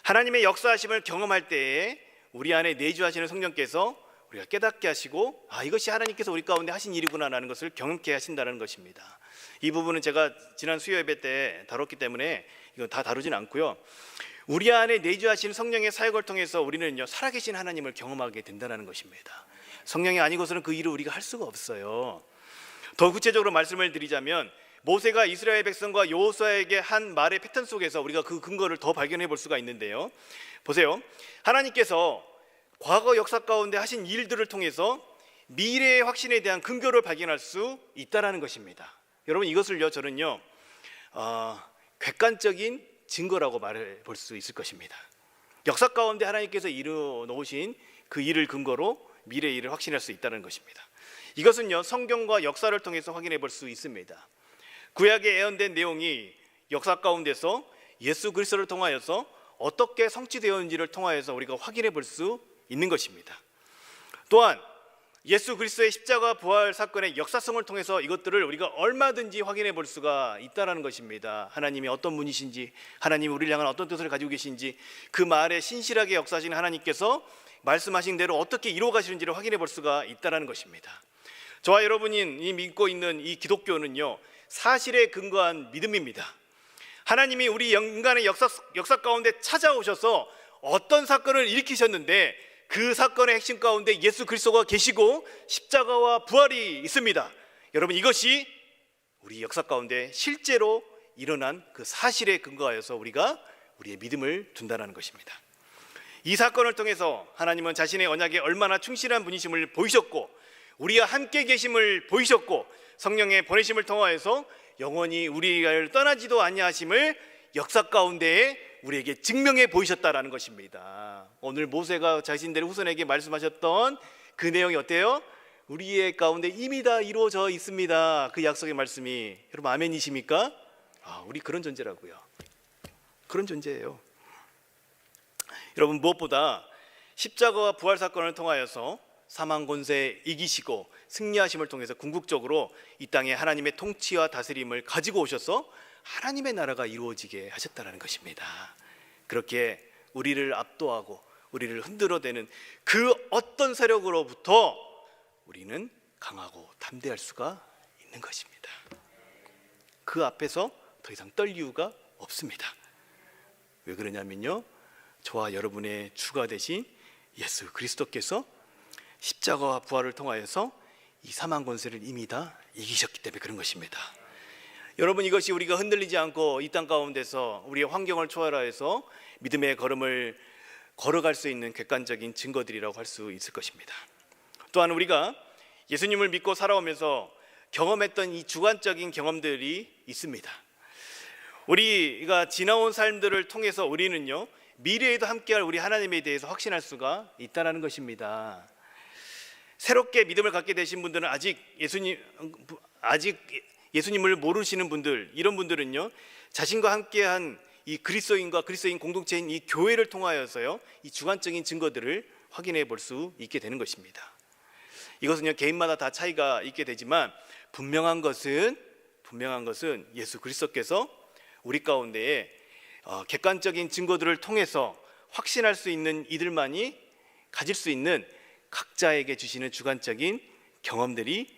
하나님의 역사하심을 경험할 때에 우리 안에 내주하시는 성령께서 우리가 깨닫게 하시고 이것이 하나님께서 우리 가운데 하신 일이구나라는 것을 경험케 하신다는 것입니다. 이 부분은 제가 지난 수요 예배 때 다뤘기 때문에 이건 다 다루진 않고요, 우리 안에 내주하신 성령의 사역을 통해서 우리는요 살아계신 하나님을 경험하게 된다는 것입니다. 성령이 아니고서는 그 일을 우리가 할 수가 없어요. 더 구체적으로 말씀을 드리자면 모세가 이스라엘 백성과 여호수아에게 한 말의 패턴 속에서 우리가 그 근거를 더 발견해 볼 수가 있는데요, 보세요. 하나님께서 과거 역사 가운데 하신 일들을 통해서 미래의 확신에 대한 근거를 발견할 수 있다는 것입니다. 여러분, 이것을요 저는요 객관적인 증거라고 말해 볼 수 있을 것입니다. 역사 가운데 하나님께서 이루어 놓으신 그 일을 근거로 미래의 일을 확신할 수 있다는 것입니다. 이것은요 성경과 역사를 통해서 확인해 볼 수 있습니다. 구약에 예언된 내용이 역사 가운데서 예수 그리스도를 통하여서 어떻게 성취되었는지를 통하여서 우리가 확인해 볼 수 있는 것입니다. 또한 예수 그리스도의 십자가 부활 사건의 역사성을 통해서 이것들을 우리가 얼마든지 확인해 볼 수가 있다는 것입니다. 하나님이 어떤 분이신지, 하나님이 우리를 향한 어떤 뜻을 가지고 계신지, 그 말에 신실하게 역사하시는 하나님께서 말씀하신 대로 어떻게 이루어 가시는지를 확인해 볼 수가 있다는 것입니다. 저와 여러분이 믿고 있는 이 기독교는요 사실에 근거한 믿음입니다. 하나님이 우리 인간의 역사 가운데 찾아오셔서 어떤 사건을 일으키셨는데 그 사건의 핵심 가운데 예수 그리스도가 계시고 십자가와 부활이 있습니다. 여러분, 이것이 우리 역사 가운데 실제로 일어난 그 사실에 근거하여서 우리가 우리의 믿음을 둔다는 것입니다. 이 사건을 통해서 하나님은 자신의 언약에 얼마나 충실한 분이심을 보이셨고 우리와 함께 계심을 보이셨고 성령의 보내심을 통하여서 영원히 우리를 떠나지도 아니하심을 역사 가운데에 우리에게 증명해 보이셨다라는 것입니다. 오늘 모세가 자신들의 후손에게 말씀하셨던 그 내용이 어때요? 우리의 가운데 이미 다 이루어져 있습니다. 그 약속의 말씀이. 여러분, 아멘이십니까? 우리 그런 존재라고요. 그런 존재예요. 여러분, 무엇보다 십자가와 부활 사건을 통하여서 사망 권세 이기시고 승리하심을 통해서 궁극적으로 이 땅에 하나님의 통치와 다스림을 가지고 오셔서 하나님의 나라가 이루어지게 하셨다는 것입니다. 그렇게 우리를 압도하고 우리를 흔들어대는 그 어떤 세력으로부터 우리는 강하고 담대할 수가 있는 것입니다. 그 앞에서 더 이상 떨 이유가 없습니다. 왜 그러냐면요, 저와 여러분의 주가 되신 예수 그리스도께서 십자가와 부활을 통하여서 이 사망 권세를 이미 다 이기셨기 때문에 그런 것입니다. 여러분, 이것이 우리가 흔들리지 않고 이 땅 가운데서 우리의 환경을 초월하여서 믿음의 걸음을 걸어갈 수 있는 객관적인 증거들이라고 할 수 있을 것입니다. 또한 우리가 예수님을 믿고 살아오면서 경험했던 이 주관적인 경험들이 있습니다. 우리가 지나온 삶들을 통해서 우리는요, 미래에도 함께할 우리 하나님에 대해서 확신할 수가 있다는 것입니다. 새롭게 믿음을 갖게 되신 분들은 아직 예수님을 모르시는 분들, 이런 분들은요, 자신과 함께한 이 그리스도인 공동체인 이 교회를 통하여서요, 이 주관적인 증거들을 확인해 볼 수 있게 되는 것입니다. 이것은요, 개인마다 다 차이가 있게 되지만 분명한 것은 예수 그리스도께서 우리 가운데에 객관적인 증거들을 통해서 확신할 수 있는 이들만이 가질 수 있는 각자에게 주시는 주관적인 경험들이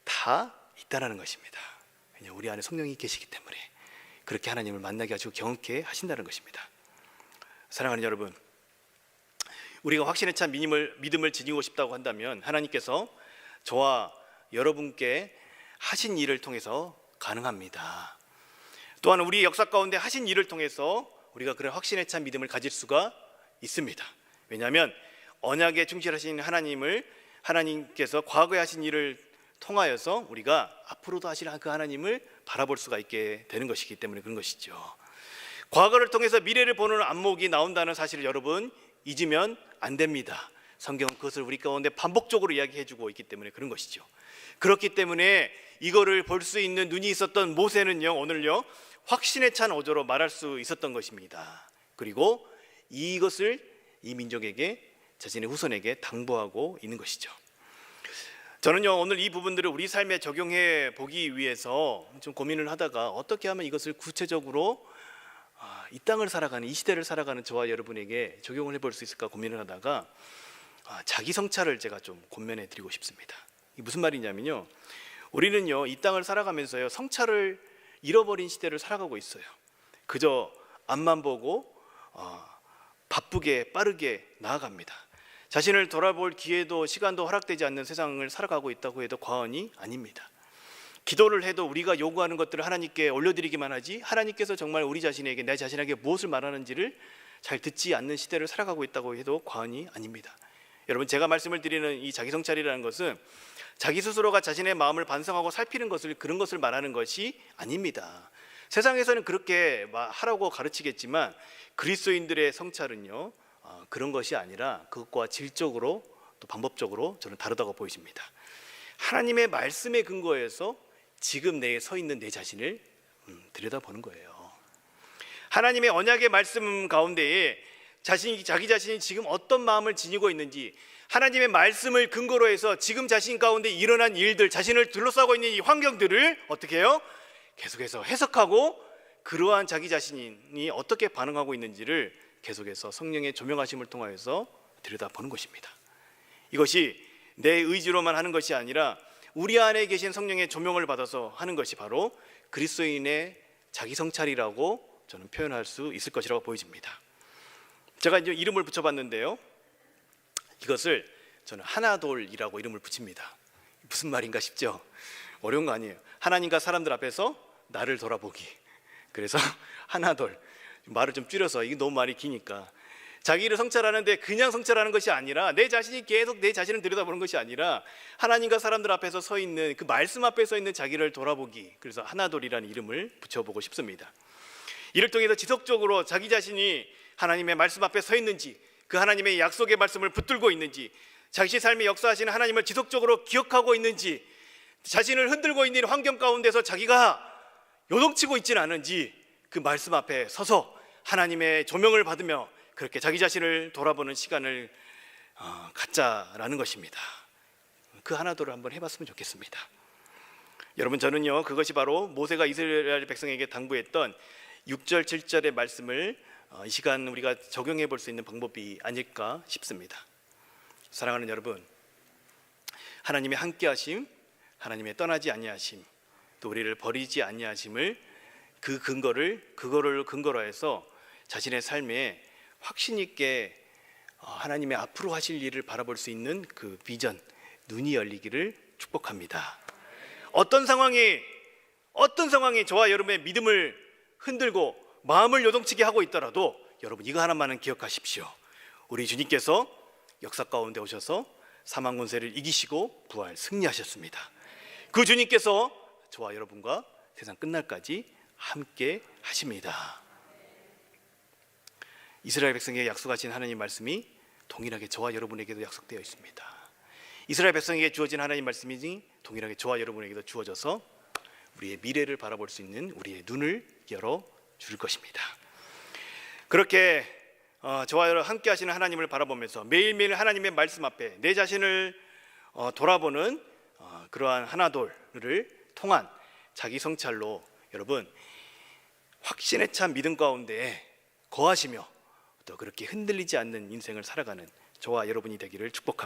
다 있다는 것입니다. 왜냐하면 우리 안에 성령이 계시기 때문에 그렇게 하나님을 만나게 하시고 경험케 하신다는 것입니다. 사랑하는 여러분, 우리가 확신에 찬 믿음을 지니고 싶다고 한다면 하나님께서 저와 여러분께 하신 일을 통해서 가능합니다. 또한 우리 역사 가운데 하신 일을 통해서 우리가 그런 확신에 찬 믿음을 가질 수가 있습니다. 왜냐하면 언약에 충실하신 하나님께서 과거에 하신 일을 통하여서 우리가 앞으로도 하실 그 하나님을 바라볼 수가 있게 되는 것이기 때문에 그런 것이죠. 과거를 통해서 미래를 보는 안목이 나온다는 사실을 여러분 잊으면 안 됩니다. 성경은 그것을 우리 가운데 반복적으로 이야기해주고 있기 때문에 그런 것이죠. 그렇기 때문에 이거를 볼 수 있는 눈이 있었던 모세는요, 오늘요, 확신에 찬 어조로 말할 수 있었던 것입니다. 그리고 이것을 이 민족에게, 자신의 후손에게 당부하고 있는 것이죠. 저는요, 오늘 이 부분들을 우리 삶에 적용해 보기 위해서 좀 고민을 하다가 어떻게 하면 이것을 구체적으로 이 땅을 살아가는, 이 시대를 살아가는 저와 여러분에게 적용을 해볼 수 있을까 고민을 하다가 자기 성찰을 제가 좀 권면해 드리고 싶습니다. 이게 무슨 말이냐면요, 우리는요, 이 땅을 살아가면서요, 성찰을 잃어버린 시대를 살아가고 있어요. 그저 앞만 보고 바쁘게 빠르게 나아갑니다. 자신을 돌아볼 기회도 시간도 허락되지 않는 세상을 살아가고 있다고 해도 과언이 아닙니다. 기도를 해도 우리가 요구하는 것들을 하나님께 올려드리기만 하지 하나님께서 정말 우리 자신에게, 내 자신에게 무엇을 말하는지를 잘 듣지 않는 시대를 살아가고 있다고 해도 과언이 아닙니다. 여러분, 제가 말씀을 드리는 이 자기성찰이라는 것은 자기 스스로가 자신의 마음을 반성하고 살피는 것을, 그런 것을 말하는 것이 아닙니다. 세상에서는 그렇게 하라고 가르치겠지만 그리스도인들의 성찰은요, 그런 것이 아니라 그것과 질적으로 또 방법적으로 저는 다르다고 보여집니다. 하나님의 말씀에 근거해서 지금 내에 서 있는 내 자신을 들여다보는 거예요. 하나님의 언약의 말씀 가운데에 자기 자신이 지금 어떤 마음을 지니고 있는지, 하나님의 말씀을 근거로 해서 지금 자신 가운데 일어난 일들, 자신을 둘러싸고 있는 이 환경들을 어떻게 해요? 계속해서 해석하고 그러한 자기 자신이 어떻게 반응하고 있는지를 계속해서 성령의 조명하심을 통하여서 들여다보는 것입니다. 이것이 내 의지로만 하는 것이 아니라 우리 안에 계신 성령의 조명을 받아서 하는 것이 바로 그리스도인의 자기 성찰이라고 저는 표현할 수 있을 것이라고 보여집니다. 제가 이제 이름을 붙여봤는데요, 이것을 저는 하나돌이라고 이름을 붙입니다. 무슨 말인가 싶죠? 어려운 거 아니에요. 하나님과 사람들 앞에서 나를 돌아보기. 그래서 하나돌, 말을 좀 줄여서, 이게 너무 말이 기니까, 자기를 성찰하는데 그냥 성찰하는 것이 아니라, 내 자신이 계속 내 자신을 들여다보는 것이 아니라 하나님과 사람들 앞에서 서 있는, 그 말씀 앞에 서 있는 자기를 돌아보기. 그래서 하나돌이라는 이름을 붙여보고 싶습니다. 이를 통해서 지속적으로 자기 자신이 하나님의 말씀 앞에 서 있는지, 그 하나님의 약속의 말씀을 붙들고 있는지, 자기 삶에 역사하시는 하나님을 지속적으로 기억하고 있는지, 자신을 흔들고 있는 환경 가운데서 자기가 요동치고 있지는 않은지, 그 말씀 앞에 서서 하나님의 조명을 받으며 그렇게 자기 자신을 돌아보는 시간을 갖자라는 것입니다. 그 하나도를 한번 해봤으면 좋겠습니다. 여러분, 저는요, 그것이 바로 모세가 이스라엘 백성에게 당부했던 6절 7절의 말씀을 이 시간 우리가 적용해 볼 수 있는 방법이 아닐까 싶습니다. 사랑하는 여러분, 하나님의 함께하심, 하나님의 떠나지 아니하심, 또 우리를 버리지 아니하심을, 그거를 근거로 해서 자신의 삶에 확신 있게 하나님의 앞으로 하실 일을 바라볼 수 있는 그 비전, 눈이 열리기를 축복합니다. 어떤 상황이 저와 여러분의 믿음을 흔들고 마음을 요동치게 하고 있더라도 여러분, 이거 하나만은 기억하십시오. 우리 주님께서 역사 가운데 오셔서 사망 권세를 이기시고 부활 승리하셨습니다. 그 주님께서 저와 여러분과 세상 끝날까지 함께 하십니다. 이스라엘 백성에게 약속하신 하나님 말씀이 동일하게 저와 여러분에게도 약속되어 있습니다. 이스라엘 백성에게 주어진 하나님 말씀이 동일하게 저와 여러분에게도 주어져서 우리의 미래를 바라볼 수 있는 우리의 눈을 열어 줄 것입니다. 그렇게 저와 여러분 함께 하시는 하나님을 바라보면서 매일매일 하나님의 말씀 앞에 내 자신을 돌아보는 그러한 하나돌을 통한 자기 성찰로 여러분, 확신에 찬 믿음 가운데 거하시며 또 그렇게 흔들리지 않는 인생을 살아가는 저와 여러분이 되기를 축복합니다.